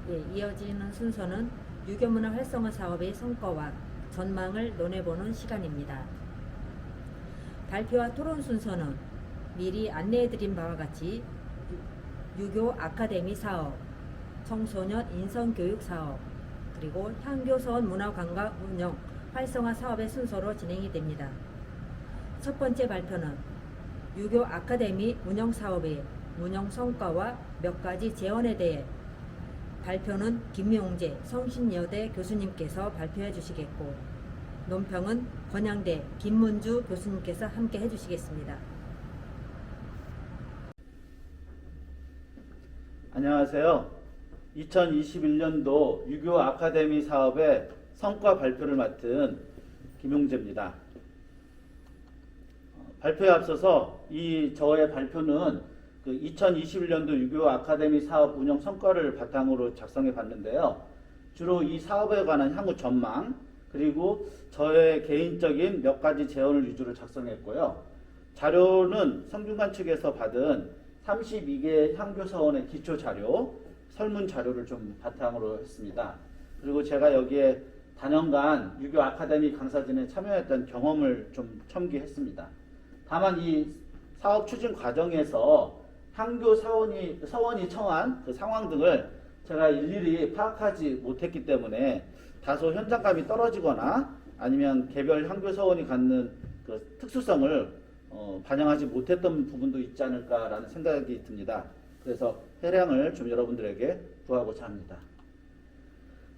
이어지는 순서는 유교문화 활성화 사업의 성과와 전망을 논해보는 시간입니다. 발표와 토론 순서는 미리 안내해드린 바와 같이 유교 아카데미 사업, 청소년 인성교육 사업, 그리고 향교서원 문화관광 운영 활성화 사업의 순서로 진행이 됩니다. 첫 번째 발표는 유교 아카데미 운영 사업의 운영 성과와 몇 가지 제언에 대해 발표는 김용재 성신여대 교수님께서 발표해 주시겠고, 논평은 건양대 김문주 교수님께서 함께 해주시겠습니다. 안녕하세요. 2021년도 유교 아카데미 사업의 성과 발표를 맡은 김용재입니다. 발표에 앞서서 저의 발표는 2021년도 유교 아카데미 사업 운영 성과를 바탕으로 작성해 봤는데요. 주로 이 사업에 관한 향후 전망, 그리고 저의 개인적인 몇 가지 제언을 위주로 작성했고요. 자료는 성균관 측에서 받은 32개 향교서원의 기초 자료, 설문 자료를 좀 바탕으로 했습니다. 그리고 제가 여기에 단연간 유교 아카데미 강사진에 참여했던 경험을 좀 첨기했습니다. 다만 이 사업 추진 과정에서 향교 서원이 처한 그 상황 등을 제가 일일이 파악하지 못했기 때문에 다소 현장감이 떨어지거나 아니면 개별 향교 서원이 갖는 그 특수성을 반영하지 못했던 부분도 있지 않을까라는 생각이 듭니다. 그래서 해량을 좀 여러분들에게 구하고자 합니다.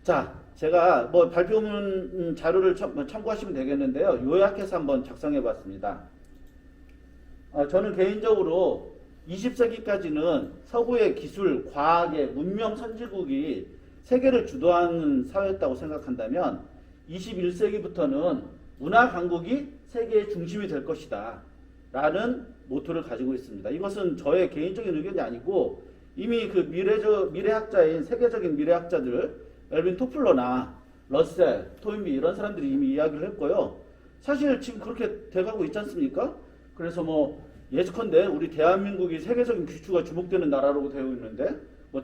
자, 제가 발표문 자료를 참고하시면 되겠는데요. 요약해서 한번 작성해 봤습니다. 저는 개인적으로 20세기까지는 서구의 기술, 과학의 문명 선진국이 세계를 주도하는 사회였다고 생각한다면 21세기부터는 문화 강국이 세계의 중심이 될 것이다 라는 모토를 가지고 있습니다. 이것은 저의 개인적인 의견이 아니고 이미 그 미래학자인 세계적인 미래학자들 엘빈 토플러나 러셀, 토인비 이런 사람들이 이미 이야기를 했고요. 사실 지금 그렇게 돼가고 있지 않습니까? 그래서 예측컨대 우리 대한민국이 세계적인 귀추가 주목되는 나라로 되어 있는데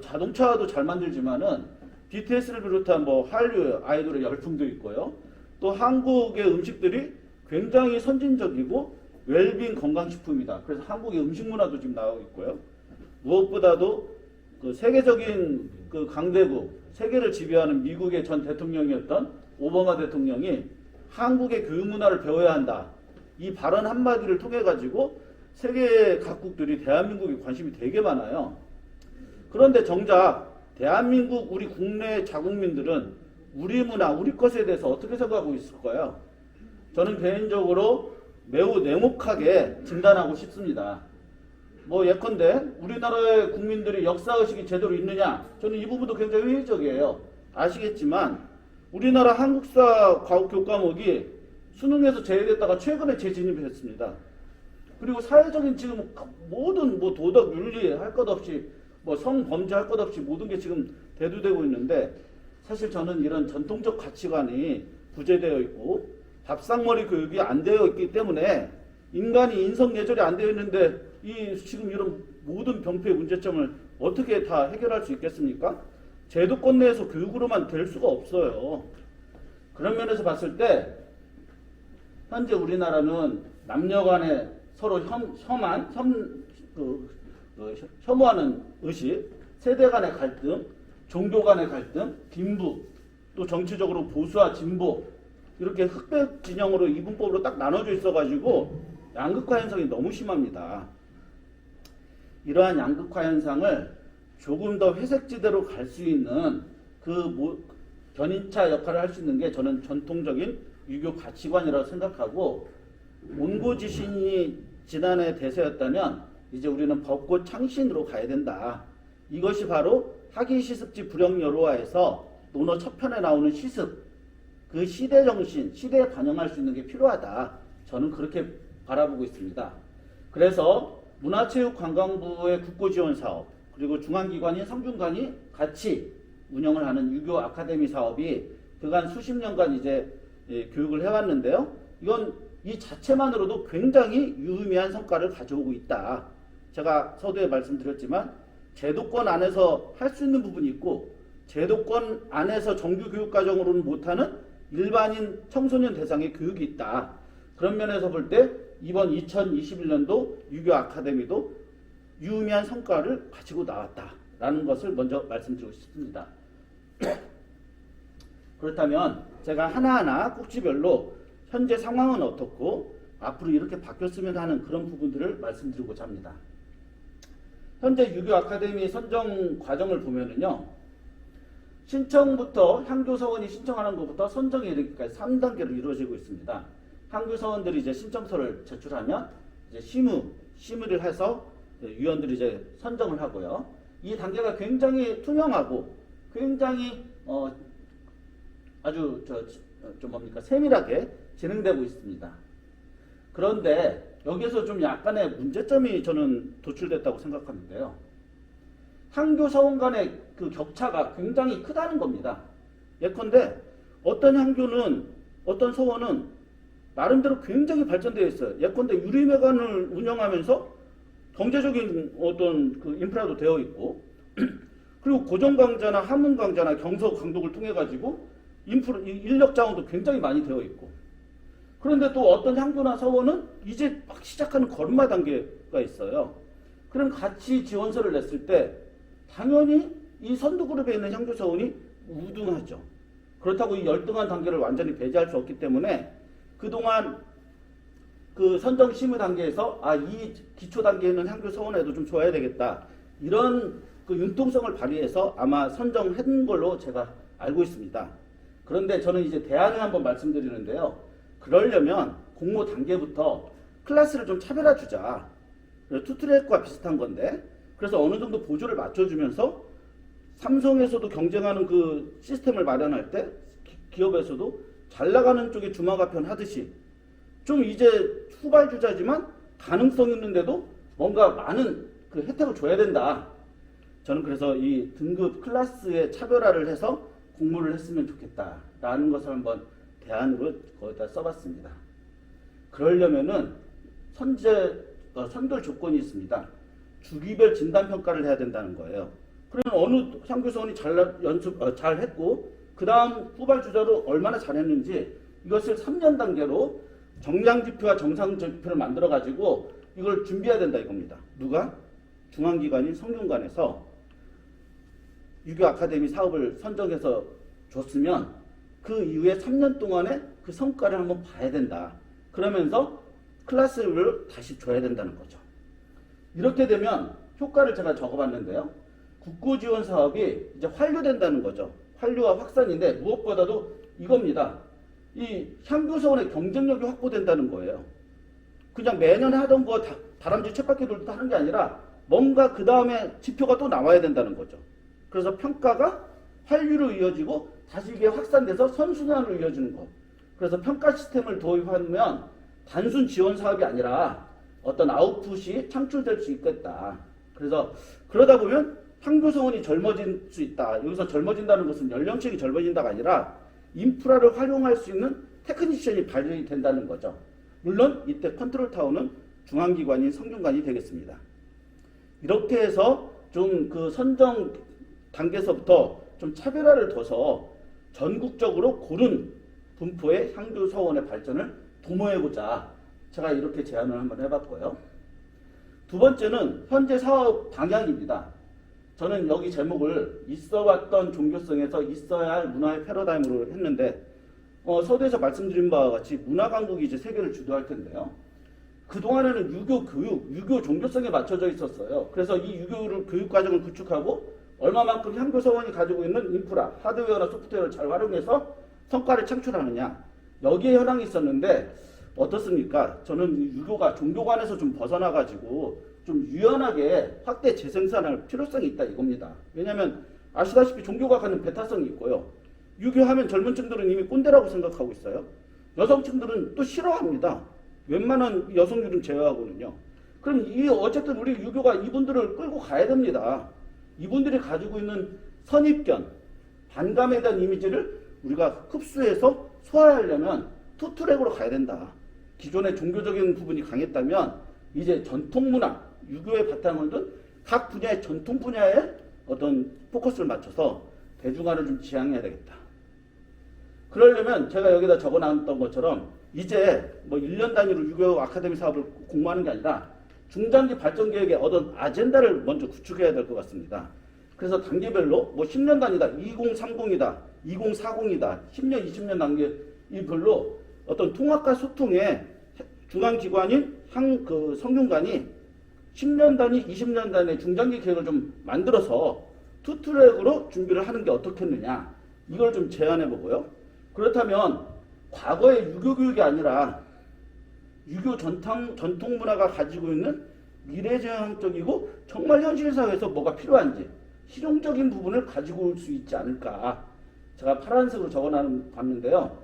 자동차도 잘 만들지만은 BTS를 비롯한 한류 아이돌의 열풍도 있고요. 또 한국의 음식들이 굉장히 선진적이고 웰빙 건강식품이다. 그래서 한국의 음식 문화도 지금 나오고 있고요. 무엇보다도 그 세계적인 그 강대국, 세계를 지배하는 미국의 전 대통령이었던 오바마 대통령이 한국의 교육 문화를 배워야 한다. 이 발언 한마디를 통해 가지고 세계 각국들이 대한민국에 관심이 되게 많아요. 그런데 정작 대한민국 우리 국내 자국민들은 우리 문화, 우리 것에 대해서 어떻게 생각하고 있을까요? 저는 개인적으로 매우 냉혹하게 진단하고 싶습니다. 예컨대 우리나라의 국민들이 역사의식이 제대로 있느냐? 저는 이 부분도 굉장히 회의적이에요. 아시겠지만 우리나라 한국사 교과목이 수능에서 제외됐다가 최근에 재진입했습니다. 그리고 사회적인 지금 모든 도덕, 윤리 할 것 없이 성범죄 할 것 없이 모든 게 지금 대두되고 있는데, 사실 저는 이런 전통적 가치관이 부재되어 있고 밥상머리 교육이 안 되어 있기 때문에 인간이 인성 예절이 안 되어 있는데 지금 이런 모든 병폐의 문제점을 어떻게 다 해결할 수 있겠습니까? 제도권 내에서 교육으로만 될 수가 없어요. 그런 면에서 봤을 때 현재 우리나라는 남녀 간에 서로 혐오하는 의식, 세대 간의 갈등, 종교 간의 갈등, 빈부, 또 정치적으로 보수와 진보, 이렇게 흑백 진영으로 이분법으로 딱 나눠져 있어가지고 양극화 현상이 너무 심합니다. 이러한 양극화 현상을 조금 더 회색지대로 갈 수 있는 견인차 역할을 할 수 있는 게 저는 전통적인 유교 가치관이라고 생각하고, 온고지신이 지난해 대세였다면 이제 우리는 벚꽃 창신으로 가야 된다. 이것이 바로 학위시습지 불영여로화에서 논어 첫 편에 나오는 시습, 그 시대 정신, 시대에 반영할 수 있는 게 필요하다. 저는 그렇게 바라보고 있습니다. 그래서 문화체육관광부의 국고지원 사업, 그리고 중앙기관인 성균관이 같이 운영을 하는 유교 아카데미 사업이 그간 수십 년간 이제 교육을 해왔는데요. 이건 이 자체만으로도 굉장히 유의미한 성과를 가져오고 있다. 제가 서두에 말씀드렸지만 제도권 안에서 할 수 있는 부분이 있고 제도권 안에서 정규 교육 과정으로는 못하는 일반인 청소년 대상의 교육이 있다. 그런 면에서 볼 때 이번 2021년도 유교 아카데미도 유의미한 성과를 가지고 나왔다라는 것을 먼저 말씀드리고 싶습니다. 그렇다면 제가 하나하나 꼭지별로 현재 상황은 어떻고 앞으로 이렇게 바뀌었으면 하는 그런 부분들을 말씀드리고자 합니다. 현재 유교 아카데미 선정 과정을 보면은요, 신청부터 향교사원이 신청하는 것부터 선정에 이르기까지 3단계로 이루어지고 있습니다. 향교사원들이 이제 신청서를 제출하면 이제 심의를 해서 위원들이 이제 선정을 하고요. 이 단계가 굉장히 투명하고 굉장히 아주 세밀하게 진행되고 있습니다. 그런데 여기에서 좀 약간의 문제점이 저는 도출됐다고 생각하는데요. 향교사원 간의 그 격차가 굉장히 크다는 겁니다. 예컨대 어떤 향교는 어떤 서원은 나름대로 굉장히 발전되어 있어요. 예컨대 유리회관을 운영하면서 경제적인 어떤 그 인프라도 되어 있고 그리고 고정강좌나 한문강좌나 경서 강독을 통해 가지고 인력 자원도 굉장히 많이 되어 있고 그런데 또 어떤 향교나 서원은 이제 막 시작하는 걸음마 단계가 있어요. 그럼 같이 지원서를 냈을 때 당연히 이 선두그룹에 있는 향교 서원이 우등하죠. 그렇다고 이 열등한 단계를 완전히 배제할 수 없기 때문에 그동안 그 선정 심의 단계에서 이 기초 단계에 있는 향교 서원에도 좀 줘야 되겠다. 이런 그 융통성을 발휘해서 아마 선정한 걸로 제가 알고 있습니다. 그런데 저는 이제 대안을 한번 말씀드리는데요. 그러려면 공모 단계부터 클래스를 좀 차별화 주자. 투트랙과 비슷한 건데 그래서 어느 정도 보조를 맞춰주면서 삼성에서도 경쟁하는 그 시스템을 마련할 때 기업에서도 잘 나가는 쪽에 주마가편 하듯이 좀 이제 후발주자지만 가능성 있는데도 뭔가 많은 그 혜택을 줘야 된다. 저는 그래서 이 등급 클래스의 차별화를 해서 공모를 했으면 좋겠다라는 것을 한번 대안으로 거기다 써봤습니다. 그러려면은 선별 조건이 있습니다. 주기별 진단평가를 해야 된다는 거예요. 그러면 어느 향교사원이 잘 했고 그 다음 후발주자로 얼마나 잘했는지 이것을 3년 단계로 정량지표와 정상지표를 만들어 가지고 이걸 준비해야 된다 이겁니다. 누가? 중앙기관인 성균관에서 유교 아카데미 사업을 선정해서 줬으면 그 이후에 3년 동안의 그 성과를 한번 봐야 된다. 그러면서 클래스를 다시 줘야 된다는 거죠. 이렇게 되면 효과를 제가 적어봤는데요. 국고지원 사업이 이제 환류된다는 거죠. 환류와 확산인데 무엇보다도 이겁니다. 이 향교사원의 경쟁력이 확보된다는 거예요. 그냥 매년 하던 거 다람쥐 쳇바퀴 돌듯 하는 게 아니라 뭔가 그 다음에 지표가 또 나와야 된다는 거죠. 그래서 평가가 환류로 이어지고 다시 이게 확산돼서 선순환으로 이어지는 것. 그래서 평가 시스템을 도입하면 단순 지원 사업이 아니라 어떤 아웃풋이 창출될 수 있겠다. 그래서 그러다 보면 향교사원이 젊어질 수 있다. 여기서 젊어진다는 것은 연령층이 젊어진다가 아니라 인프라를 활용할 수 있는 테크니션이 발휘된다는 거죠. 물론 이때 컨트롤타워는 중앙기관인 성균관이 되겠습니다. 이렇게 해서 좀 그 선정 단계에서부터 좀 차별화를 둬서 전국적으로 고른 분포의 향교사원의 발전을 도모해보자. 제가 이렇게 제안을 한번 해봤고요. 두 번째는 현재 사업 방향입니다. 저는 여기 제목을 있어왔던 종교성에서 있어야 할 문화의 패러다임으로 했는데 서두에서 말씀드린 바와 같이 문화강국이 이제 세계를 주도할 텐데요. 그동안에는 유교 교육, 유교 종교성에 맞춰져 있었어요. 그래서 이 유교를 교육 과정을 구축하고 얼마만큼 향교사원이 가지고 있는 인프라, 하드웨어나 소프트웨어를 잘 활용해서 성과를 창출하느냐. 여기에 현황이 있었는데 어떻습니까? 저는 유교가 종교관에서 좀 벗어나가지고 좀 유연하게 확대 재생산할 필요성이 있다 이겁니다. 왜냐하면 아시다시피 종교가 갖는 배타성이 있고요. 유교하면 젊은 층들은 이미 꼰대라고 생각하고 있어요. 여성층들은 또 싫어합니다. 웬만한 여성들은 제외하고는요. 그럼 어쨌든 우리 유교가 이분들을 끌고 가야 됩니다. 이분들이 가지고 있는 선입견, 반감에 대한 이미지를 우리가 흡수해서 소화하려면 투트랙으로 가야 된다. 기존의 종교적인 부분이 강했다면 이제 전통문화, 유교의 바탕을 둔 각 분야의 전통 분야에 어떤 포커스를 맞춰서 대중화를 좀 지향해야 되겠다. 그러려면 제가 여기다 적어놨던 것처럼 이제 뭐 1년 단위로 유교 아카데미 사업을 공부하는 게 아니라 중장기 발전 계획의 어떤 아젠다를 먼저 구축해야 될 것 같습니다. 그래서 단계별로 뭐 10년 단위다, 2030이다, 2040이다, 10년, 20년 단계 이별로 어떤 통합과 소통에 중앙기관인 성균관이 10년 단위, 20년 단위 중장기 계획을 좀 만들어서 투트랙으로 준비를 하는 게 어떻겠느냐, 이걸 좀 제안해 보고요. 그렇다면 과거의 유교 교육이 아니라 유교 전통 문화가 가지고 있는 미래지향적이고 정말 현실 사회에서 뭐가 필요한지 실용적인 부분을 가지고 올 수 있지 않을까. 제가 파란색으로 적어놨는데요.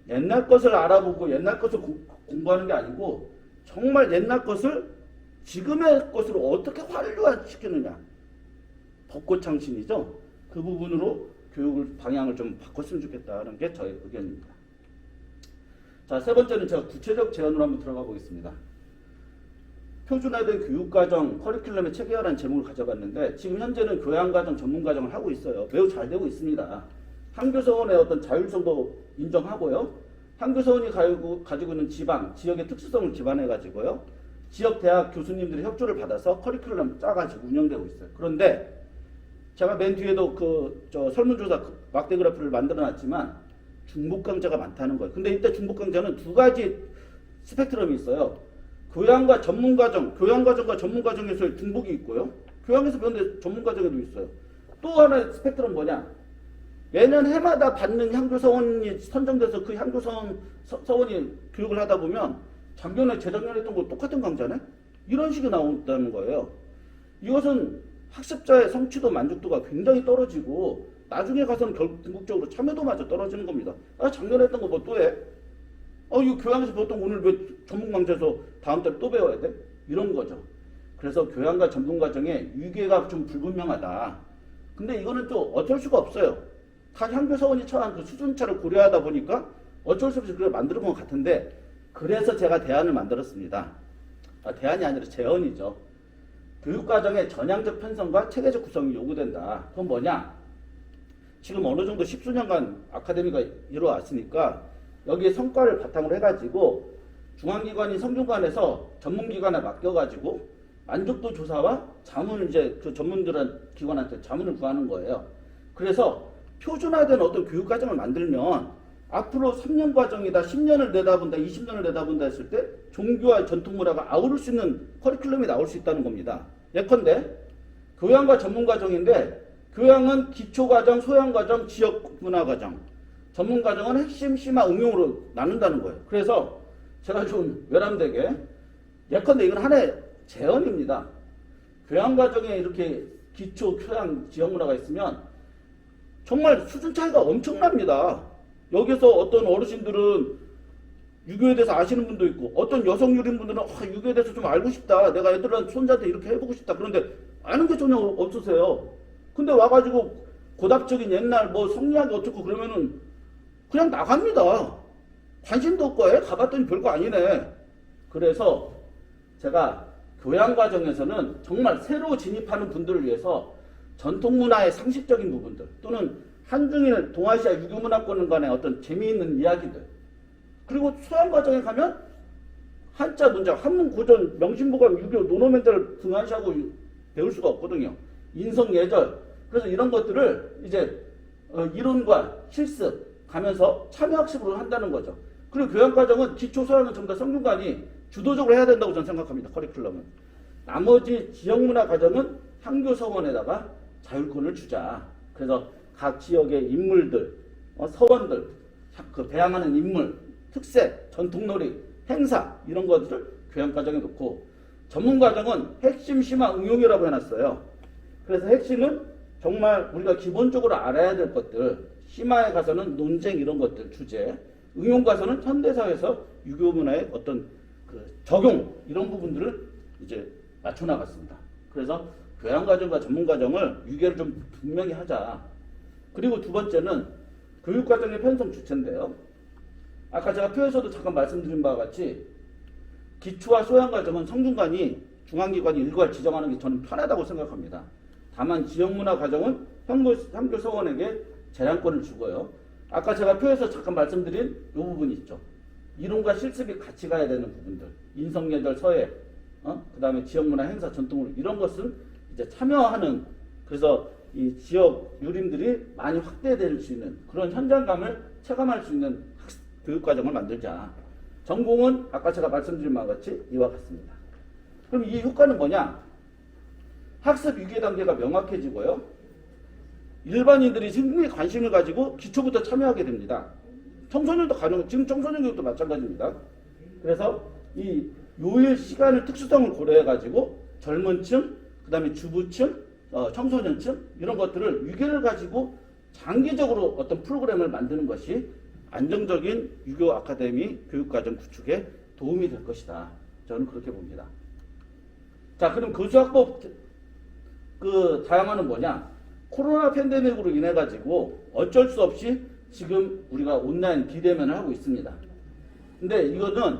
옛날 것을 알아보고 옛날 것을 공부하는 게 아니고 정말 옛날 것을 지금의 것으로 어떻게 활용시키느냐. 벚꽃창신이죠. 그 부분으로 교육을 방향을 좀 바꿨으면 좋겠다는 게 저의 의견입니다. 자, 세 번째는 제가 구체적 제안으로 한번 들어가 보겠습니다. 표준화된 교육과정 커리큘럼의 체계화라는 제목을 가져봤는데 지금 현재는 교양과정 전문과정을 하고 있어요. 매우 잘 되고 있습니다. 한교서원의 어떤 자율성도 인정하고요. 한교서원이 가지고 있는 지역의 특수성을 기반해 가지고요. 지역 대학 교수님들의 협조를 받아서 커리큘럼 짜가지고 운영되고 있어요. 그런데 제가 맨 뒤에도 설문조사 막대 그래프를 만들어놨지만 중복 강좌가 많다는 거예요. 근데 이때 중복 강좌는 두 가지 스펙트럼이 있어요. 교양과 전문과정, 교양과정과 전문과정에서 중복이 있고요. 교양에서 배우는데 전문과정에도 있어요. 또 하나의 스펙트럼 뭐냐? 매년 해마다 받는 향교서원이 선정돼서 그 향교서원이 교육을 하다 보면 작년에 재작년에 했던 거 똑같은 강좌네? 이런 식이 나온다는 거예요. 이것은 학습자의 성취도 만족도가 굉장히 떨어지고 나중에 가서는 궁극적으로 참여도마저 떨어지는 겁니다. 아, 작년에 했던 거 뭐 또 해? 이거 교양에서 배웠던 거 오늘 왜 전문 강좌에서 다음 달에 또 배워야 돼? 이런 거죠. 그래서 교양과 전문 과정에 유계가 좀 불분명하다. 근데 이거는 또 어쩔 수가 없어요. 각 향교서원이 처한 그 수준차를 고려하다 보니까 어쩔 수 없이 그걸 만드는 것 같은데, 그래서 제가 대안을 만들었습니다. 대안이 아니라 제언이죠. 교육과정의 전향적 편성과 체계적 구성이 요구된다. 그건 뭐냐? 지금 어느 정도 10수년간 아카데미가 이루어왔으니까 여기에 성과를 바탕으로 해가지고 중앙기관인 성균관에서 전문기관에 맡겨가지고 만족도 조사와 자문을 이제 그 전문들한 기관한테 자문을 구하는 거예요. 그래서 표준화된 어떤 교육과정을 만들면 앞으로 3년 과정이다, 10년을 내다본다, 20년을 내다본다 했을 때 종교와 전통문화가 아우를 수 있는 커리큘럼이 나올 수 있다는 겁니다. 예컨대 교양과 전문과정인데 교양은 기초과정, 소양과정, 지역문화과정, 전문과정은 핵심, 심화, 응용으로 나눈다는 거예요. 그래서 제가 좀 외람되게 예컨대 이건 하나의 제언입니다. 교양과정에 이렇게 기초, 교양, 지역문화가 있으면 정말 수준 차이가 엄청납니다. 여기서 어떤 어르신들은 유교에 대해서 아시는 분도 있고 어떤 여성 유림분들은 유교에 대해서 좀 알고 싶다. 내가 애들한테 손자한테 이렇게 해보고 싶다. 그런데 아는 게 전혀 없으세요. 근데 와가지고 고답적인 옛날 뭐 성리학이 어떻고 그러면은 그냥 나갑니다. 관심도 없고 가봤더니 별거 아니네. 그래서 제가 교양과정에서는 정말 새로 진입하는 분들을 위해서 전통문화의 상식적인 부분들 또는 한중일 동아시아 유교문화권 간의 어떤 재미있는 이야기들, 그리고 수양과정에 가면 한자 문장, 한문고전, 명심보감, 유교, 논어멘탈을 등한시하고 배울 수가 없거든요. 인성예절. 그래서 이런 것들을 이제 이론과 실습 가면서 참여학습으로 한다는 거죠. 그리고 교양과정은 기초 소양은 전부 다 성균관이 주도적으로 해야 된다고 저는 생각합니다. 커리큘럼은. 나머지 지역문화 과정은 향교서원에다가 자율권을 주자. 그래서 각 지역의 인물들, 서원들, 그 배양하는 인물, 특색, 전통놀이, 행사 이런 것들을 교양과정에 놓고 전문과정은 핵심, 심화, 응용이라고 해놨어요. 그래서 핵심은 정말 우리가 기본적으로 알아야 될 것들, 심화에 가서는 논쟁 이런 것들 주제, 응용 가서는 현대사회에서 유교문화의 어떤 그 적용 이런 부분들을 이제 맞춰나갔습니다. 그래서 교양과정과 전문과정을 유계를 좀 분명히 하자. 그리고 두 번째는 교육과정의 편성 주체인데요. 아까 제가 표에서도 잠깐 말씀드린 바와 같이 기초와 소양과정은 성균관이 중앙기관이 일괄 지정하는 게 저는 편하다고 생각합니다. 다만 지역문화 과정은 향교 서원에게 재량권을 주고요. 아까 제가 표에서 잠깐 말씀드린 이 부분이 있죠. 이론과 실습이 같이 가야 되는 부분들, 인성예절, 서예, 그 다음에 지역문화 행사, 전통을 이런 것은 이제 참여하는, 그래서 이 지역 유림들이 많이 확대될 수 있는 그런 현장감을 체감할 수 있는 교육과정을 만들자. 전공은 아까 제가 말씀드린 바와 같이 이와 같습니다. 그럼 이 효과는 뭐냐? 학습 위계 단계가 명확해지고요. 일반인들이 충분히 관심을 가지고 기초부터 참여하게 됩니다. 청소년도 가능, 지금 청소년 교육도 마찬가지입니다. 그래서 이 요일 시간의 특수성을 고려해가지고 젊은 층, 그 다음에 주부층, 청소년층 이런 것들을 위계를 가지고 장기적으로 어떤 프로그램을 만드는 것이 안정적인 유교 아카데미 교육과정 구축에 도움이 될 것이다. 저는 그렇게 봅니다. 자, 그럼 교수학법 그 다양화는 뭐냐? 코로나 팬데믹으로 인해 가지고 어쩔 수 없이 지금 우리가 온라인 비대면을 하고 있습니다. 근데 이거는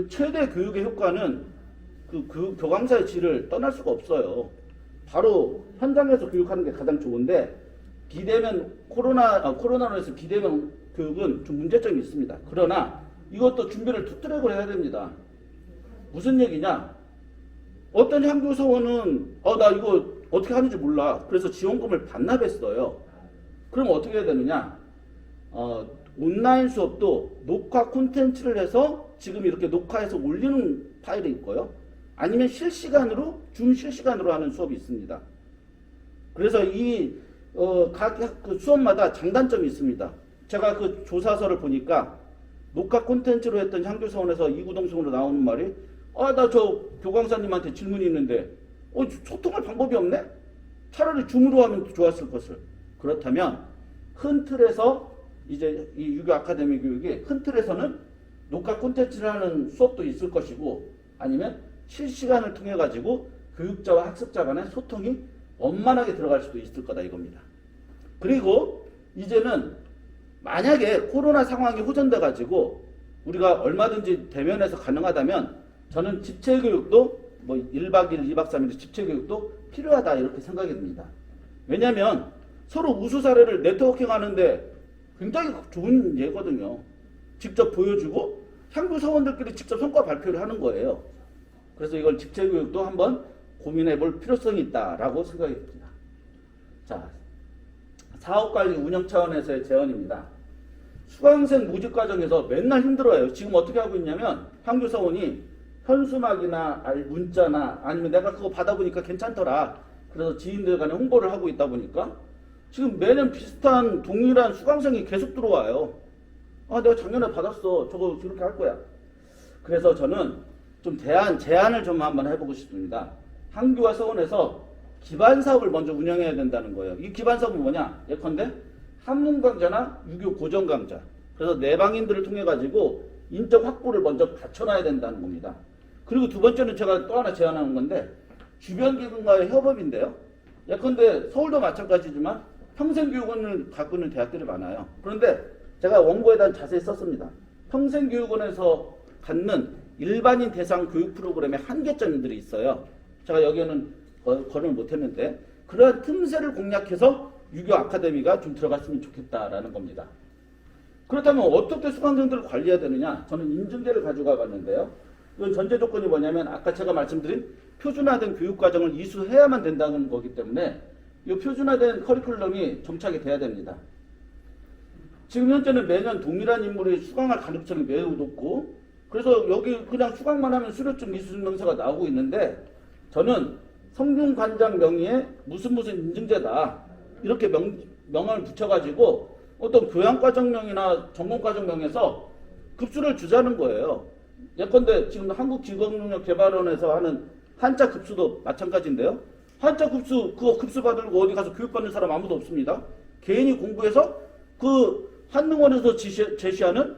최대 교육의 효과는 그 교강사의 질을 떠날 수가 없어요. 바로 현장에서 교육하는 게 가장 좋은데 비대면 코로나로 해서 비대면 교육은 좀 문제점이 있습니다. 그러나 이것도 준비를 투트랙으로 해야 됩니다. 무슨 얘기냐? 어떤 향교사원은 나 이거 어떻게 하는지 몰라. 그래서 지원금을 반납했어요. 그럼 어떻게 해야 되느냐? 온라인 수업도 녹화 콘텐츠를 해서 지금 이렇게 녹화해서 올리는 파일이 있고요. 아니면 실시간으로 실시간으로 하는 수업이 있습니다. 그래서 각 수업마다 장단점이 있습니다. 제가 그 조사서를 보니까 녹화 콘텐츠로 했던 향교사원에서 이구동성으로 나오는 말이 나 저 교광사님한테 질문이 있는데 소통할 방법이 없네? 차라리 줌으로 하면 좋았을 것을. 그렇다면 큰 틀에서 이제 이 유교 아카데미 교육이 큰 틀에서는 녹화 콘텐츠를 하는 수업도 있을 것이고 아니면 실시간을 통해 가지고 교육자와 학습자 간의 소통이 원만하게 들어갈 수도 있을 거다 이겁니다. 그리고 이제는 만약에 코로나 상황이 호전돼 가지고 우리가 얼마든지 대면에서 가능하다면 저는 집체교육도 1박 2일, 2박 3일 집체교육도 필요하다 이렇게 생각이 듭니다. 왜냐하면 서로 우수 사례를 네트워킹 하는데 굉장히 좋은 예거든요. 직접 보여주고 향교사원들끼리 직접 성과 발표를 하는 거예요. 그래서 이걸 집체교육도 한번 고민해 볼 필요성이 있다라고 생각이 듭니다. 자, 사업관리 운영 차원에서의 제언입니다. 수강생 모집 과정에서 맨날 힘들어요. 지금 어떻게 하고 있냐면 향교사원이 현수막이나 문자나 아니면 내가 그거 받아보니까 괜찮더라. 그래서 지인들 간에 홍보를 하고 있다 보니까 지금 매년 비슷한 동일한 수강생이 계속 들어와요. 내가 작년에 받았어. 저거 이렇게 할 거야. 그래서 저는 좀 제안을 좀 한번 해보고 싶습니다. 향교와 서원에서 기반 사업을 먼저 운영해야 된다는 거예요. 이 기반 사업은 뭐냐? 예컨대 한문 강좌나 유교 고전 강좌. 그래서 내방인들을 통해 가지고 인적 확보를 먼저 갖춰놔야 된다는 겁니다. 그리고 두 번째는 제가 또 하나 제안하는 건데 주변 기관과의 협업인데요. 예컨대 서울도 마찬가지지만 평생교육원을 갖고 있는 대학들이 많아요. 그런데 제가 원고에 대한 자세히 썼습니다. 평생교육원에서 갖는 일반인 대상 교육 프로그램의 한계점들이 있어요. 제가 여기에는 거론을 못했는데 그러한 틈새를 공략해서 유교 아카데미가 좀 들어갔으면 좋겠다라는 겁니다. 그렇다면 어떻게 수강생들을 관리해야 되느냐? 저는 인증제를 가져가 봤는데요. 이건 전제 조건이 뭐냐면 아까 제가 말씀드린 표준화된 교육과정을 이수해야만 된다는 거기 때문에 이 표준화된 커리큘럼이 정착이 돼야 됩니다. 지금 현재는 매년 동일한 인물이 수강할 가능성이 매우 높고 그래서 여기 그냥 수강만 하면 수료증 이수증명서가 나오고 있는데 저는 성균관장 명의의 무슨 인증제다 이렇게 명함을 붙여가지고 어떤 교양과정명이나 전공과정명에서 급수를 주자는 거예요. 예컨대 지금 한국직업능력개발원에서 하는 한자 급수도 마찬가지인데요. 한자 급수 그거 급수 받으려고 어디 가서 교육받는 사람 아무도 없습니다. 개인이 공부해서 그 한능원에서 제시하는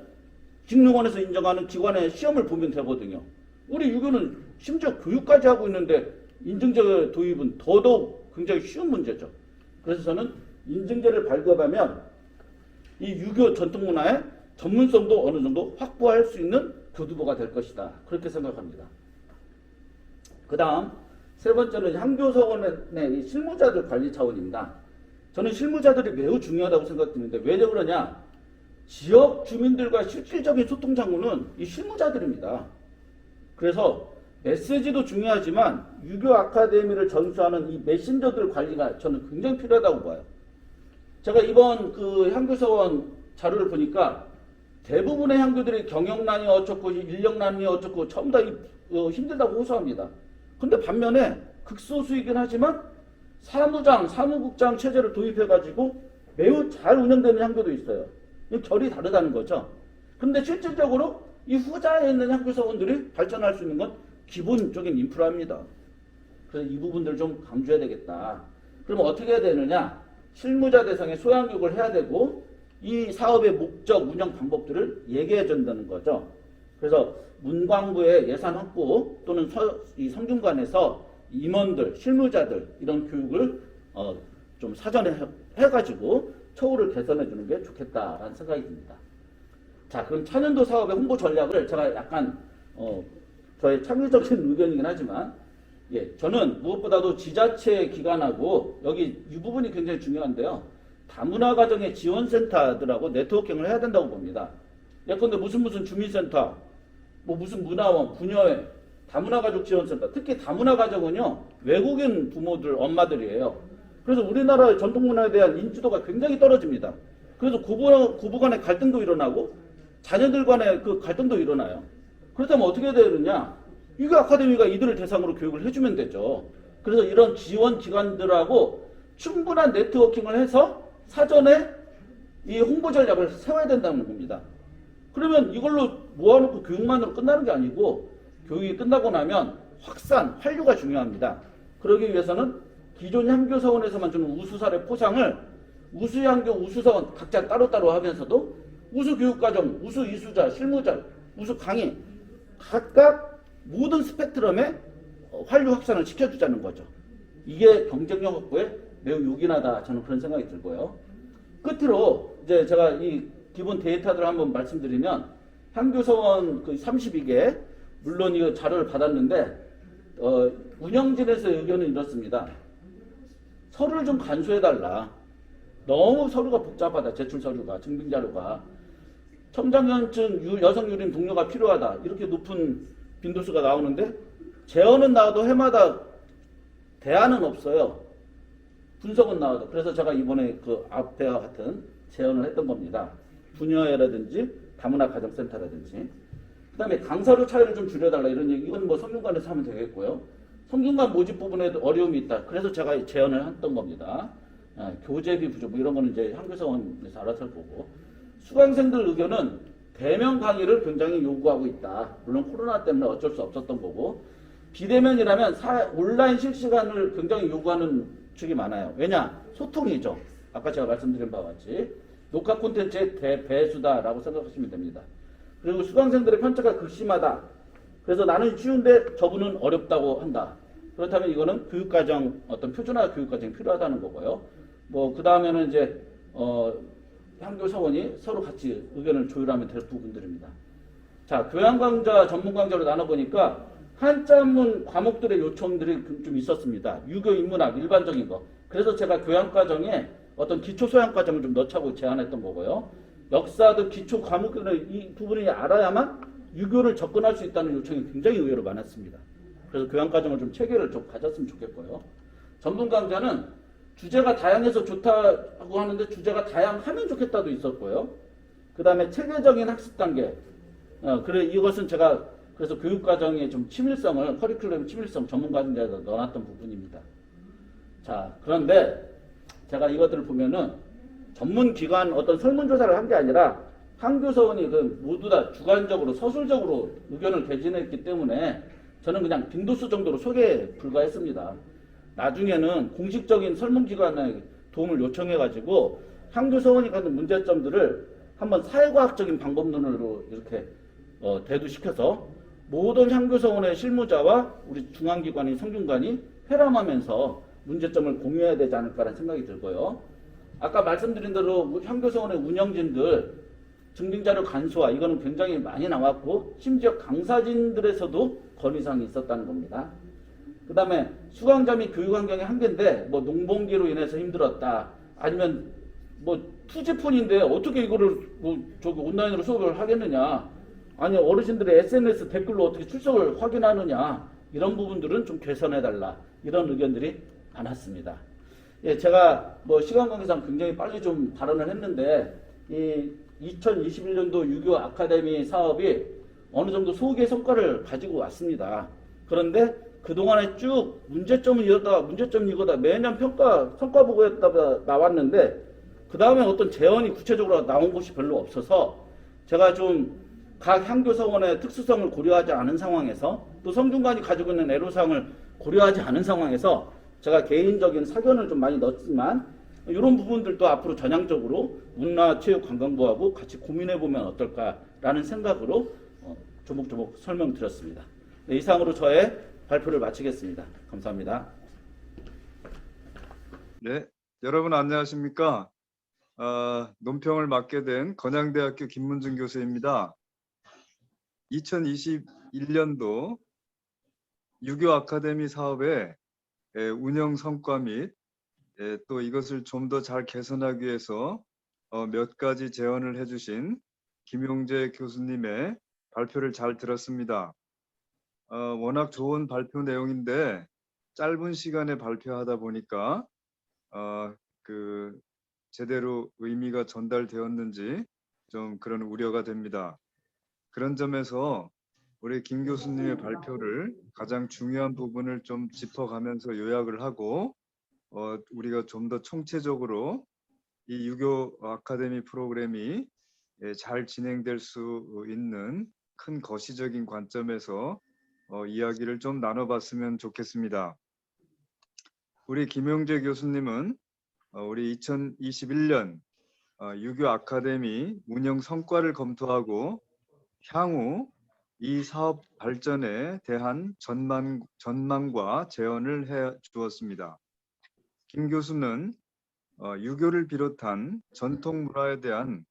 직능원에서 인정하는 기관의 시험을 보면 되거든요. 우리 유교는 심지어 교육까지 하고 있는데 인증제 도입은 더더욱 굉장히 쉬운 문제죠. 그래서 저는 인증제를 발급하면 이 유교 전통문화의 전문성도 어느 정도 확보할 수 있는 교두보가 될 것이다. 그렇게 생각합니다. 그 다음 세 번째는 향교서원의 이 실무자들 관리 차원입니다. 저는 실무자들이 매우 중요하다고 생각드는데 왜 그러냐? 지역 주민들과 실질적인 소통 장구는 이 실무자들입니다. 그래서 메시지도 중요하지만 유교 아카데미를 전수하는 이 메신저들 관리가 저는 굉장히 필요하다고 봐요. 제가 이번 그 향교서원 자료를 보니까 대부분의 향교들이 경영난이 어쩌고 인력난이 어쩌고 전부 다 힘들다고 호소합니다. 근데 반면에 극소수이긴 하지만 사무장, 사무국장 체제를 도입해가지고 매우 잘 운영되는 향교도 있어요. 결이 다르다는 거죠. 근데 실질적으로 이 후자에 있는 향교서원들이 발전할 수 있는 건 기본적인 인프라입니다. 그래서 이 부분들을 좀 강조해야 되겠다. 그럼 어떻게 해야 되느냐? 실무자 대상의 소양교육을 해야 되고 이 사업의 목적, 운영 방법들을 얘기해 준다는 거죠. 그래서 문광부의 예산 확보 또는 이 성균관에서 임원들, 실무자들 이런 교육을 좀 사전에 해가지고 처우를 개선해 주는 게 좋겠다라는 생각이 듭니다. 자, 그럼 천연도 사업의 홍보 전략을 제가 약간 저의 창의적인 의견이긴 하지만 저는 무엇보다도 지자체 기관하고 여기 이 부분이 굉장히 중요한데요. 다문화 가정의 지원센터들하고 네트워킹을 해야 된다고 봅니다. 예컨대 무슨 주민센터, 뭐 무슨 문화원, 부녀회, 다문화 가족 지원센터, 특히 다문화 가족은요 외국인 부모들, 엄마들이에요. 그래서 우리나라의 전통 문화에 대한 인지도가 굉장히 떨어집니다. 그래서 고부 간의 갈등도 일어나고 자녀들 간의 그 갈등도 일어나요. 그렇다면 어떻게 해야 되느냐? 유교 아카데미가 이들을 대상으로 교육을 해주면 되죠. 그래서 이런 지원 기관들하고 충분한 네트워킹을 해서 사전에 이 홍보 전략을 세워야 된다는 겁니다. 그러면 이걸로 모아놓고 교육만으로 끝나는 게 아니고 교육이 끝나고 나면 확산, 환류가 중요합니다. 그러기 위해서는 기존 향교서원에서만 주는 우수사례 포상을 우수향교, 우수서원 각자 따로따로 하면서도 우수교육과정, 우수이수자, 실무자, 우수강의 각각 모든 스펙트럼에 환류 확산을 시켜주자는 거죠. 이게 경쟁력 확보에 매우 요긴하다 저는 그런 생각이 들고요. 끝으로 이제 제가 이 기본 데이터들을 한번 말씀드리면 향교서원 그 32개 물론 이 자료를 받았는데 운영진에서 의견은 이렇습니다. 서류를 좀 간소해달라. 너무 서류가 복잡하다. 제출 서류가, 증빙 자료가. 청장년증 여성 유림 동료가 필요하다. 이렇게 높은 빈도수가 나오는데 제언은 나와도 해마다 대안은 없어요. 분석은 나와도. 그래서 제가 이번에 그 앞에와 같은 제언을 했던 겁니다. 분여회라든지 다문화 가정센터라든지. 그 다음에 강사료 차이를 좀 줄여달라 이런 얘기. 이건 뭐 성균관에서 하면 되겠고요. 성균관 모집 부분에도 어려움이 있다. 그래서 제가 제언을 했던 겁니다. 교재비 부족 뭐 이런 거는 이제 향교서원에서 알아서 할 거고. 수강생들 의견은 대면 강의를 굉장히 요구하고 있다. 물론 코로나 때문에 어쩔 수 없었던 거고. 비대면이라면 온라인 실시간을 굉장히 요구하는 측이 많아요. 왜냐? 소통이죠. 아까 제가 말씀드린 바와 같이 녹화 콘텐츠의 대배수다라고 생각하시면 됩니다. 그리고 수강생들의 편차가 극심하다. 그래서 나는 쉬운데 저분은 어렵다고 한다. 그렇다면 이거는 교육과정 어떤 표준화 교육과정이 필요하다는 거고요. 뭐 그 다음에는 이제 향교서원이 서로 같이 의견을 조율하면 될 부분들입니다. 자, 교양 강좌, 전문 강좌로 나눠보니까 한자문 과목들의 요청들이 좀 있었습니다. 유교 인문학 일반적인 거. 그래서 제가 교양과정에 어떤 기초 소양과정을 좀 넣자고 제안했던 거고요. 역사도 기초 과목들을 이 부분을 알아야만 유교를 접근할 수 있다는 요청이 굉장히 의외로 많았습니다. 그래서 교양과정을 좀 체계를 좀 가졌으면 좋겠고요. 전문 강좌는 주제가 다양해서 좋다고 하는데 주제가 다양하면 좋겠다도 있었고요. 그 다음에 체계적인 학습 단계. 그래 이것은 제가 그래서 교육과정의 좀 친밀성을 커리큘럼 친밀성 전문 과정에다 넣어놨던 부분입니다. 자, 그런데 제가 이것들을 보면은 전문 기관 어떤 설문조사를 한 게 아니라 향교서원이 그 모두 다 주관적으로 서술적으로 의견을 개진했기 때문에 저는 그냥 빈도수 정도로 소개에 불과했습니다. 나중에는 공식적인 설문기관의 도움을 요청해가지고 향교서원이 갖는 문제점들을 한번 사회과학적인 방법론으로 이렇게 대두시켜서 모든 향교서원의 실무자와 우리 중앙기관인 성균관이 회람하면서 문제점을 공유해야 되지 않을까라는 생각이 들고요. 아까 말씀드린 대로 향교서원의 운영진들 증빙자료 간소화 이거는 굉장히 많이 나왔고 심지어 강사진들에서도 건의사항이 있었다는 겁니다. 그다음에 수강자 및 교육 환경의 한계인데 뭐 농번기로 인해서 힘들었다. 아니면 뭐 투지폰인데 어떻게 이거를 뭐 저기 온라인으로 수업을 하겠느냐. 아니 어르신들의 SNS 댓글로 어떻게 출석을 확인하느냐. 이런 부분들은 좀 개선해달라. 이런 의견들이 많았습니다. 예, 제가 뭐 시간 관계상 굉장히 빨리 좀 발언을 했는데 이 2021년도 유교 아카데미 사업이 어느 정도 소기의 성과를 가지고 왔습니다. 그런데 그동안에 쭉 문제점은 이러다 문제점은 이거다 매년 평가 성과 보고에다가 나왔는데 그 다음에 어떤 재원이 구체적으로 나온 곳이 별로 없어서 제가 좀 각 향교서원의 특수성을 고려하지 않은 상황에서 또 성균관이 가지고 있는 애로사항을 고려하지 않은 상황에서 제가 개인적인 사견을 좀 많이 넣었지만 이런 부분들도 앞으로 전향적으로 문화체육관광부하고 같이 고민해보면 어떨까라는 생각으로 조목조목 설명드렸습니다. 네, 이상으로 저의 발표를 마치겠습니다. 감사합니다. 네, 여러분 안녕하십니까? 논평을 맡게 된 건양대학교 김문준 교수입니다. 2021년도 유교 아카데미 사업의 운영 성과 및 또 이것을 좀 더 잘 개선하기 위해서 몇 가지 제언을 해주신 김용재 교수님의 발표를 잘 들었습니다. 워낙 좋은 발표 내용인데 짧은 시간에 발표하다 보니까 제대로 의미가 전달되었는지 좀 그런 우려가 됩니다. 그런 점에서 우리 김 교수님의 발표를 가장 중요한 부분을 좀 짚어가면서 요약을 하고 우리가 좀 더 총체적으로 이 유교 아카데미 프로그램이 잘 진행될 수 있는 큰 거시적인 관점에서 이야기를 좀 나눠봤으면 좋겠습니다. 우리 김용재 교수님은 우리 2021년 유교 아카데미 운영 성과를 검토하고 향후 이 사업 발전에 대한 전망과 제언을 해 주었습니다. 김 교수는 유교를 비롯한 전통 문화에 대한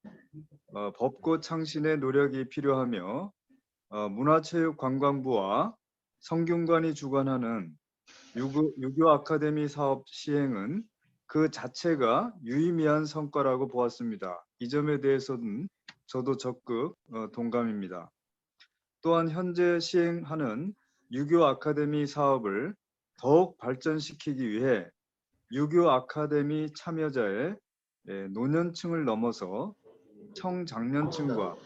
법고 창신의 노력이 필요하며 문화체육관광부와 성균관이 주관하는 유교 아카데미 사업 시행은 그 자체가 유의미한 성과라고 보았습니다. 이 점에 대해서는 저도 적극 동감입니다. 또한 현재 시행하는 유교 아카데미 사업을 더욱 발전시키기 위해 유교 아카데미 참여자의 노년층을 넘어서 청장년층과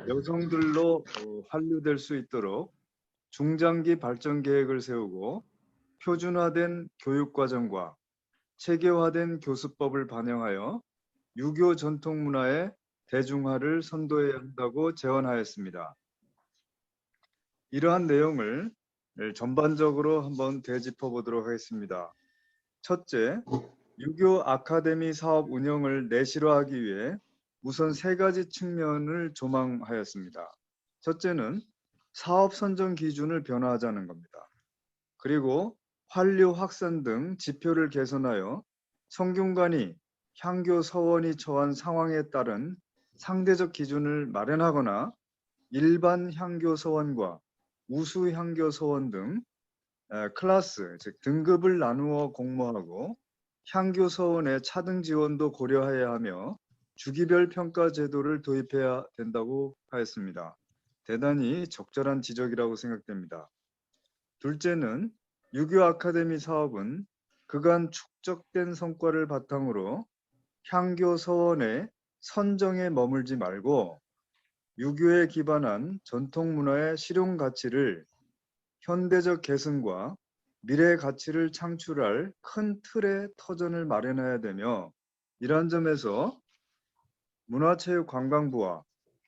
여성들로 환류될 수 있도록 중장기 발전 계획을 세우고 표준화된 교육과정과 체계화된 교수법을 반영하여 유교 전통 문화의 대중화를 선도해야 한다고 제언하였습니다. 이러한 내용을 전반적으로 한번 되짚어 보도록 하겠습니다. 첫째, 유교 아카데미 사업 운영을 내실화하기 위해 우선 세 가지 측면을 조망하였습니다. 첫째는 사업 선정 기준을 변화하자는 겁니다. 그리고 환류 확산 등 지표를 개선하여 성균관이 향교 서원이 처한 상황에 따른 상대적 기준을 마련하거나 일반 향교 서원과 우수 향교 서원 등 클래스, 즉 등급을 나누어 공모하고 향교 서원의 차등 지원도 고려해야 하며 주기별 평가 제도를 도입해야 된다고 하였습니다. 대단히 적절한 지적이라고 생각됩니다. 둘째는 유교 아카데미 사업은 그간 축적된 성과를 바탕으로 향교 서원의 선정에 머물지 말고 유교에 기반한 전통 문화의 실용 가치를 현대적 계승과 미래 가치를 창출할 큰 틀의 터전을 마련해야 되며 이러한 점에서 문화체육관광부와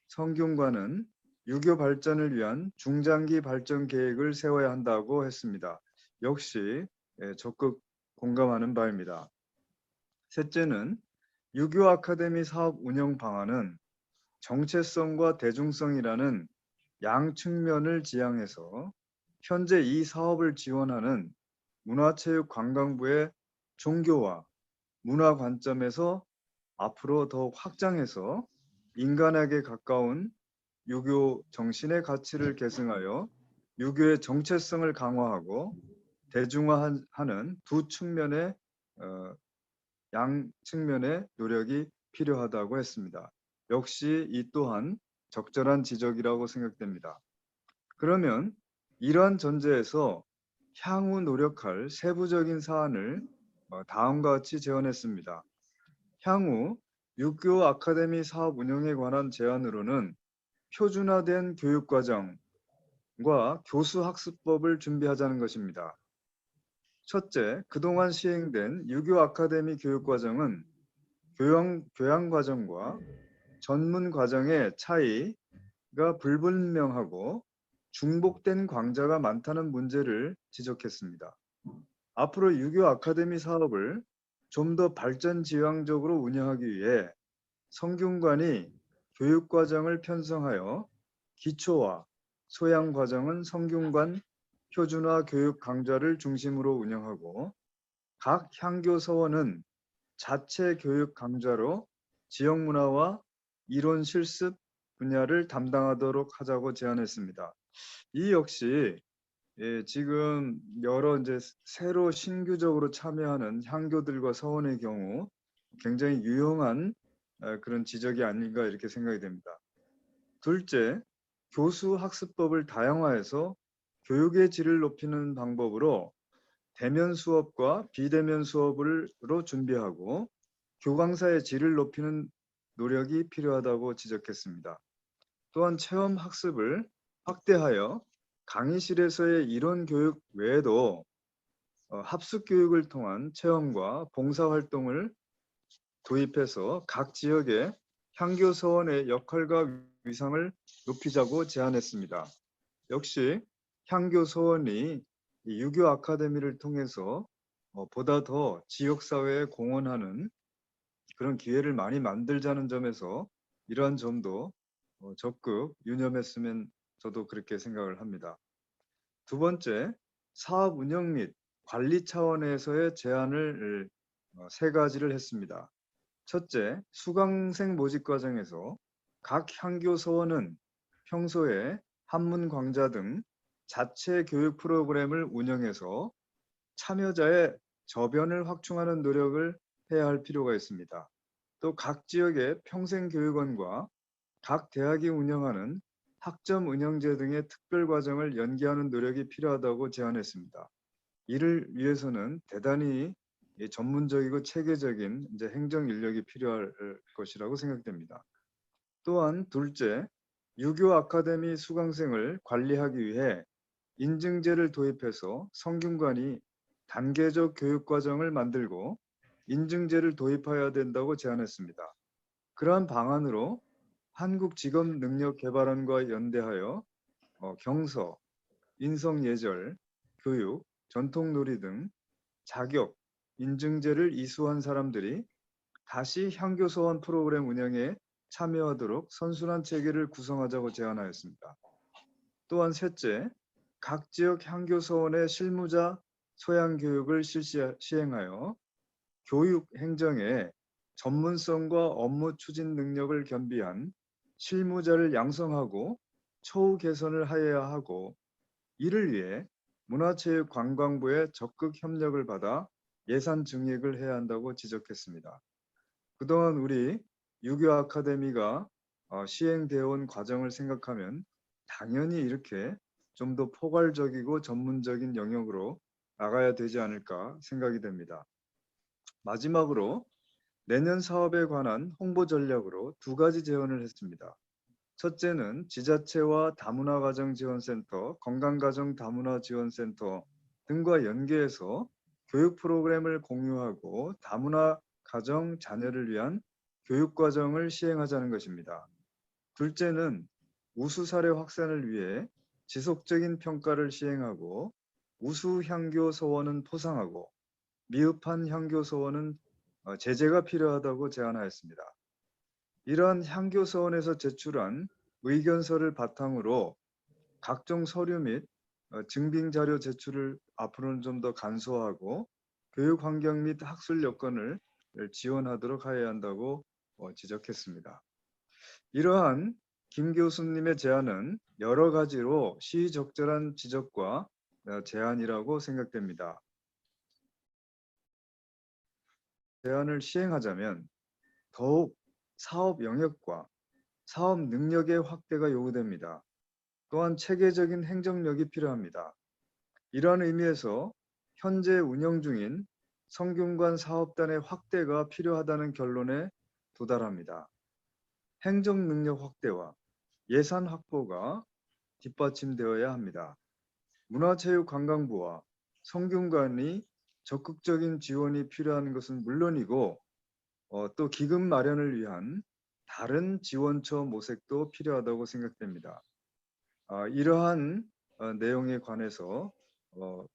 성균관은 유교 발전을 위한 중장기 발전 계획을 세워야 한다고 했습니다. 역시 적극 공감하는 바입니다. 셋째는 유교 아카데미 사업 운영 방안은 정체성과 대중성이라는 양측면을 지향해서 현재 이 사업을 지원하는 문화체육관광부의 종교와 문화 관점에서 앞으로 더욱 확장해서 인간에게 가까운 유교 정신의 가치를 계승하여 유교의 정체성을 강화하고 대중화하는 두 측면의 양 측면의 노력이 필요하다고 했습니다. 역시 이 또한 적절한 지적이라고 생각됩니다. 그러면 이러한 전제에서 향후 노력할 세부적인 사안을 다음과 같이 제언했습니다. 향후 육교 아카데미 사업 운영에 관한 제안으로는 표준화된 교육과정과 교수 학습법을 준비하자는 것입니다. 첫째, 그동안 시행된 유교 아카데미 교육과정은 교양과정과 전문과정의 차이가 불분명하고 중복된 강좌가 많다는 문제를 지적했습니다. 앞으로 유교 아카데미 사업을 좀 더 발전지향적으로 운영하기 위해 성균관이 교육과정을 편성하여 기초와 소양과정은 성균관 표준화 교육 강좌를 중심으로 운영하고 각 향교서원은 자체 교육 강좌로 지역 문화와 이론 실습 분야를 담당하도록 하자고 제안했습니다. 이 역시 지금 여러 이제 새로 신규적으로 참여하는 향교들과 서원의 경우 굉장히 유용한 그런 지적이 아닌가 이렇게 생각이 됩니다. 둘째, 교수 학습법을 다양화해서 교육의 질을 높이는 방법으로 대면 수업과 비대면 수업으로 준비하고 교강사의 질을 높이는 노력이 필요하다고 지적했습니다. 또한 체험 학습을 확대하여 강의실에서의 이론 교육 외에도 합숙 교육을 통한 체험과 봉사활동을 도입해서 각 지역의 향교 서원의 역할과 위상을 높이자고 제안했습니다. 역시 향교 서원이 이 유교 아카데미를 통해서 보다 더 지역사회에 공헌하는 그런 기회를 많이 만들자는 점에서 이러한 점도 적극 유념했으면 저도 그렇게 생각을 합니다. 두 번째, 사업 운영 및 관리 차원에서의 제안을 세 가지를 했습니다. 첫째, 수강생 모집 과정에서 각 향교 서원은 평소에 한문 강좌 등 자체 교육 프로그램을 운영해서 참여자의 저변을 확충하는 노력을 해야 할 필요가 있습니다. 또 각 지역의 평생교육원과 각 대학이 운영하는 학점 운영제 등의 특별 과정을 연계하는 노력이 필요하다고 제안했습니다. 이를 위해서는 대단히 전문적이고 체계적인 이제 행정 인력이 필요할 것이라고 생각됩니다. 또한 둘째, 유교 아카데미 수강생을 관리하기 위해 인증제를 도입해서 성균관이 단계적 교육 과정을 만들고 인증제를 도입해야 된다고 제안했습니다. 그러한 방안으로 한국직업능력개발원과 연대하여 경서, 인성예절, 교육, 전통놀이 등 자격, 인증제를 이수한 사람들이 다시 향교서원 프로그램 운영에 참여하도록 선순환 체계를 구성하자고 제안하였습니다. 또한 셋째, 각 지역 향교서원의 실무자 소양 교육을 시행하여 교육 행정에 전문성과 업무 추진 능력을 겸비한 실무자를 양성하고 처우 개선을 하여야 하고 이를 위해 문화체육관광부의 적극 협력을 받아 예산 증액을 해야 한다고 지적했습니다. 그동안 우리 유교 아카데미가 시행되어 온 과정을 생각하면 당연히 이렇게 좀 더 포괄적이고 전문적인 영역으로 나가야 되지 않을까 생각이 됩니다. 마지막으로 내년 사업에 관한 홍보 전략으로 두 가지 제언을 했습니다. 첫째는 지자체와 다문화가정지원센터, 건강가정 다문화지원센터 등과 연계해서 교육 프로그램을 공유하고 다문화 가정 자녀를 위한 교육과정을 시행하자는 것입니다. 둘째는 우수 사례 확산을 위해 지속적인 평가를 시행하고 우수 향교 서원은 포상하고 미흡한 향교 서원은 제재가 필요하다고 제안하였습니다. 이러한 향교 서원에서 제출한 의견서를 바탕으로 각종 서류 및 증빙 자료 제출을 앞으로는 좀 더 간소화하고 교육 환경 및 학술 여건을 지원하도록 하여야 한다고 지적했습니다. 이러한 김 교수님의 제안은 여러 가지로 시의적절한 지적과 제안이라고 생각됩니다. 제안을 시행하자면 더욱 사업 영역과 사업 능력의 확대가 요구됩니다. 또한 체계적인 행정력이 필요합니다. 이러한 의미에서 현재 운영 중인 성균관 사업단의 확대가 필요하다는 결론에 도달합니다. 행정 능력 확대와 예산 확보가 뒷받침되어야 합니다. 문화체육관광부와 성균관이 적극적인 지원이 필요한 것은 물론이고 또 기금 마련을 위한 다른 지원처 모색도 필요하다고 생각됩니다. 이러한 내용에 관해서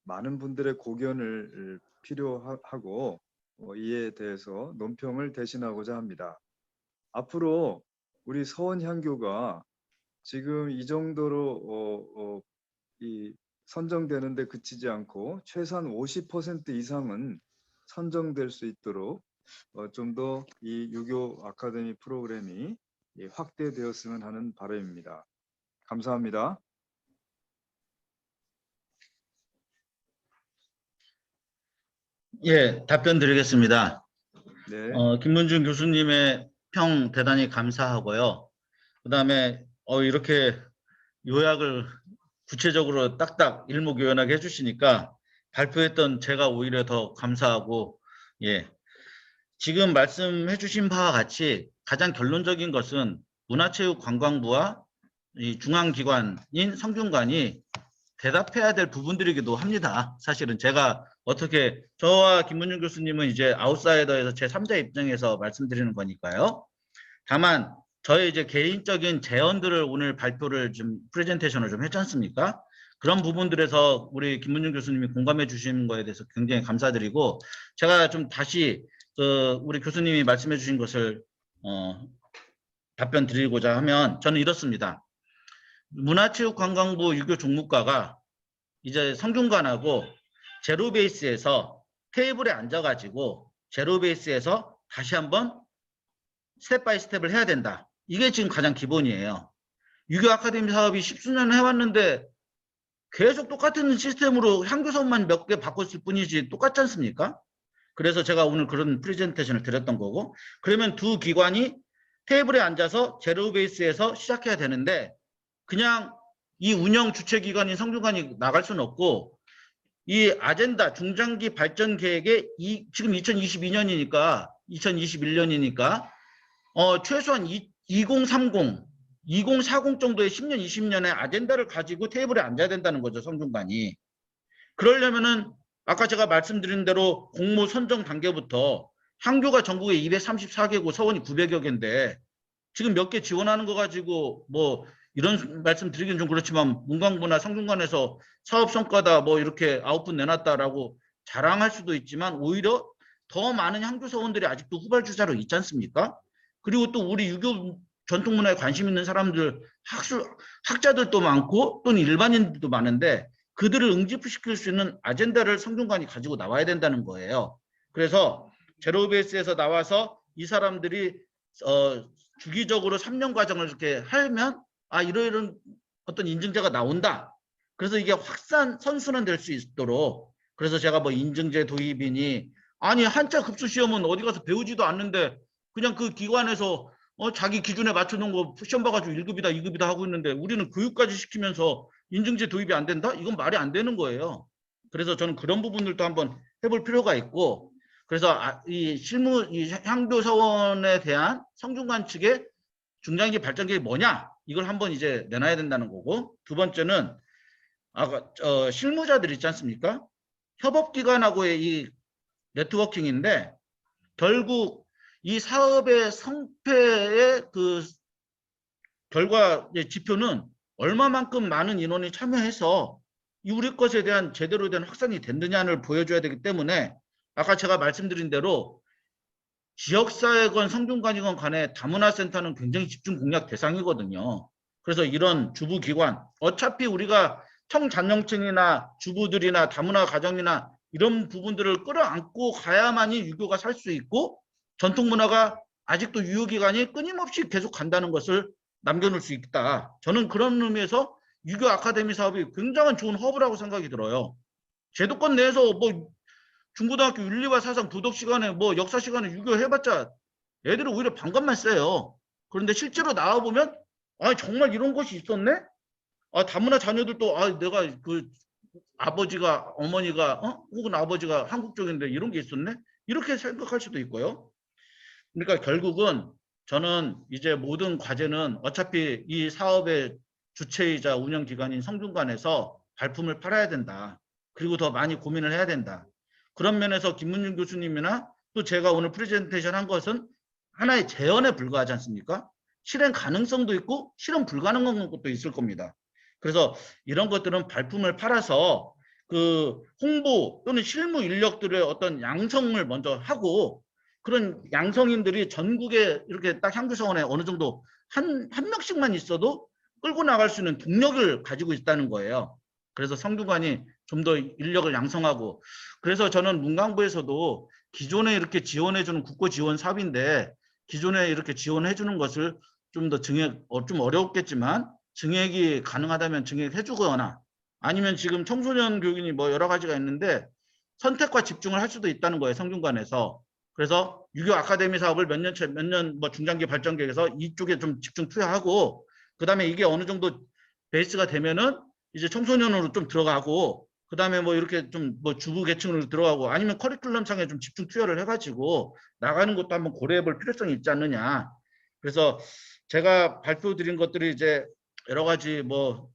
많은 분들의 고견을 필요하고 이에 대해서 논평을 대신하고자 합니다. 앞으로 우리 서원향교가 지금 이 정도로 선정되는데 그치지 않고 최소한 50% 이상은 선정될 수 있도록 좀 더 이 유교 아카데미 프로그램이 확대되었으면 하는 바람입니다. 감사합니다. 예, 답변 드리겠습니다. 네. 김문준 교수님의 평 대단히 감사하고요. 그다음에 이렇게 요약을 구체적으로 딱딱 일목요연하게 해주시니까 발표했던 제가 오히려 더 감사하고, 예. 지금 말씀해 주신 바와 같이 가장 결론적인 것은 문화체육관광부와 이 중앙기관인 성균관이 대답해야 될 부분들이기도 합니다. 사실은 제가 어떻게, 저와 김문준 교수님은 이제 아웃사이더에서 제3자 입장에서 말씀드리는 거니까요. 다만 저의 이제 개인적인 제언들을 오늘 발표를 좀 프레젠테이션을 좀 했지 않습니까? 그런 부분들에서 우리 김문준 교수님이 공감해 주신 거에 대해서 굉장히 감사드리고, 제가 좀 다시 우리 교수님이 말씀해 주신 것을 답변 드리고자 하면 저는 이렇습니다. 문화체육관광부 유교 종목과가 이제 성균관하고 제로베이스에서 테이블에 앉아가지고 제로베이스에서 다시 한번 스텝 바이 스텝을 해야 된다. 이게 지금 가장 기본이에요. 유교 아카데미 사업이 10수년 해왔는데 계속 똑같은 시스템으로 향교선만 몇 개 바꿨을 뿐이지 똑같지 않습니까? 그래서 제가 오늘 그런 프레젠테이션을 드렸던 거고, 그러면 두 기관이 테이블에 앉아서 제로베이스에서 시작해야 되는데 그냥 이 운영 주체기관인 성균관이 나갈 수는 없고, 이 아젠다 중장기 발전 계획에 지금 2022년이니까 2021년이니까 최소한 2030, 2040 정도의 10년, 20년의 아젠다를 가지고 테이블에 앉아야 된다는 거죠, 성균관이. 그러려면은 아까 제가 말씀드린 대로 공모 선정 단계부터 향교가 전국에 234개고 서원이 900여 개인데 지금 몇 개 지원하는 거 가지고 뭐 이런 말씀 드리긴 좀 그렇지만 문광부나 성균관에서 사업 성과다 뭐 이렇게 아웃풋 내놨다라고 자랑할 수도 있지만 오히려 더 많은 향교 서원들이 아직도 후발주자로 있지 않습니까? 그리고 또 우리 유교 전통문화에 관심 있는 사람들, 학자들도 많고 또는 일반인들도 많은데 그들을 응집시킬 수 있는 아젠다를 성균관이 가지고 나와야 된다는 거예요. 그래서 제로베이스에서 나와서 이 사람들이 주기적으로 3년 과정을 이렇게 하면 이런 어떤 인증제가 나온다. 그래서 이게 선순환될 수 있도록, 그래서 제가 뭐 인증제 도입이니 한자 급수 시험은 어디 가서 배우지도 않는데 그냥 그 기관에서 자기 기준에 맞춰놓은 거 시험 봐가지고 1급이다 2급이다 하고 있는데 우리는 교육까지 시키면서 인증제 도입이 안 된다? 이건 말이 안 되는 거예요. 그래서 저는 그런 부분들도 한번 해볼 필요가 있고, 그래서 이 향교 서원에 대한 성균관 측의 중장기 발전 계획이 뭐냐, 이걸 한번 이제 내놔야 된다는 거고, 두 번째는 실무자들 있지 않습니까? 협업기관하고의 이 네트워킹인데 결국 이 사업의 성패의 그 결과 지표는 얼마만큼 많은 인원이 참여해서 우리 것에 대한 제대로 된 확산이 됐느냐를 보여줘야 되기 때문에 아까 제가 말씀드린 대로 지역사회건 성균관이건 간에 다문화센터는 굉장히 집중 공략 대상이거든요. 그래서 이런 주부기관, 어차피 우리가 청장년층이나 주부들이나 다문화 가정이나 이런 부분들을 끌어안고 가야만이 유교가 살 수 있고 전통문화가 아직도 유효기간이 끊임없이 계속 간다는 것을 남겨놓을 수 있다. 저는 그런 의미에서 유교 아카데미 사업이 굉장한 좋은 허브라고 생각이 들어요. 제도권 내에서 뭐 중고등학교 윤리와 사상 도덕 시간에 뭐 역사 시간에 유교 해봤자 애들은 오히려 반감만 세요. 그런데 실제로 나와보면 아 정말 이런 것이 있었네? 아 다문화 자녀들도 아 내가 그 아버지가 어머니가 혹은 아버지가 한국 쪽인데 이런 게 있었네? 이렇게 생각할 수도 있고요. 그러니까 결국은 저는 이제 모든 과제는 어차피 이 사업의 주체이자 운영기관인 성균관에서 발품을 팔아야 된다. 그리고 더 많이 고민을 해야 된다. 그런 면에서 김문준 교수님이나 또 제가 오늘 프레젠테이션 한 것은 하나의 제언에 불과하지 않습니까? 실행 가능성도 있고 실행 불가능한 것도 있을 겁니다. 그래서 이런 것들은 발품을 팔아서 그 홍보 또는 실무 인력들의 어떤 양성을 먼저 하고 그런 양성인들이 전국에 이렇게 딱 향교사원에 어느 정도 한 명씩만 있어도 끌고 나갈 수 있는 동력을 가지고 있다는 거예요. 그래서 성균관이 좀 더 인력을 양성하고 그래서 저는 문광부에서도 기존에 이렇게 지원해주는 국고 지원 사업인데 기존에 이렇게 지원해주는 것을 좀 더 증액 좀 어렵겠지만 증액이 가능하다면 증액해주거나 아니면 지금 청소년 교육이 뭐 여러 가지가 있는데 선택과 집중을 할 수도 있다는 거예요. 성균관에서. 그래서 유교 아카데미 사업을 몇 년 뭐 중장기 발전 계획에서 이쪽에 좀 집중 투여하고 그다음에 이게 어느 정도 베이스가 되면은 이제 청소년으로 좀 들어가고 그다음에 뭐 이렇게 좀 뭐 주부 계층으로 들어가고 아니면 커리큘럼 상에 좀 집중 투여를 해가지고 나가는 것도 한번 고려해볼 필요성이 있지 않느냐. 그래서 제가 발표 드린 것들이 이제 여러 가지 뭐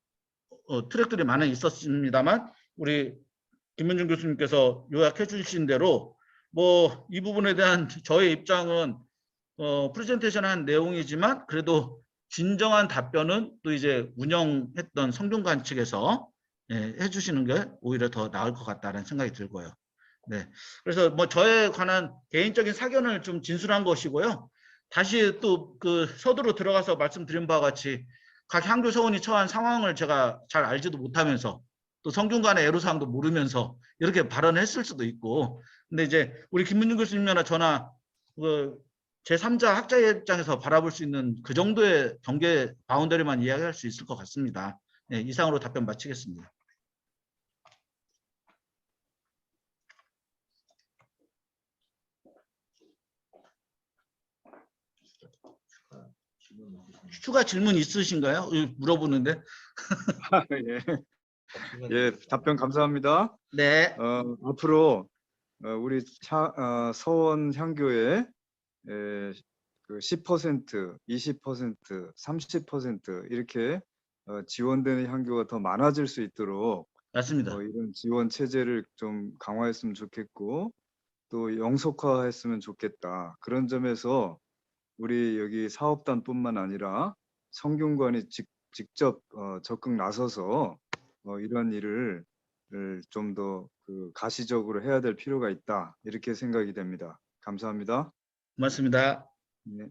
트랙들이 많이 있었습니다만 우리 김문준 교수님께서 요약해 주신 대로 뭐 이 부분에 대한 저의 입장은 프레젠테이션 한 내용이지만 그래도 진정한 답변은 또 이제 운영했던 성균관 측에서 해주시는 게 오히려 더 나을 것 같다는 생각이 들고요. 네, 그래서 뭐 저에 관한 개인적인 사견을 좀 진술한 것이고요. 다시 또 그 서두로 들어가서 말씀드린 바와 같이 각 향교서원이 처한 상황을 제가 잘 알지도 못하면서 또 성균관의 애로사항도 모르면서 이렇게 발언했을 수도 있고 근데 이제 우리 김문준 교수님이나 저나 그 제3자 학자의 입장에서 바라볼 수 있는 그 정도의 경계 바운더리만 이야기할 수 있을 것 같습니다. 네, 이상으로 답변 마치겠습니다. 추가 질문 있으신가요? 물어보는데. 예. 예, 답변 감사합니다. 네. 앞으로 우리 서원 향교에 그 10%, 20%, 30% 이렇게 지원되는 향교가 더 많아질 수 있도록 맞습니다. 이런 지원 체제를 좀 강화했으면 좋겠고 또 영속화했으면 좋겠다. 그런 점에서 우리 여기 사업단뿐만 아니라 성균관이 직접 적극 나서서 이런 일을 좀 더 그 가시적으로 해야 될 필요가 있다. 이렇게 생각이 됩니다. 감사합니다. 고맙습니다. 네.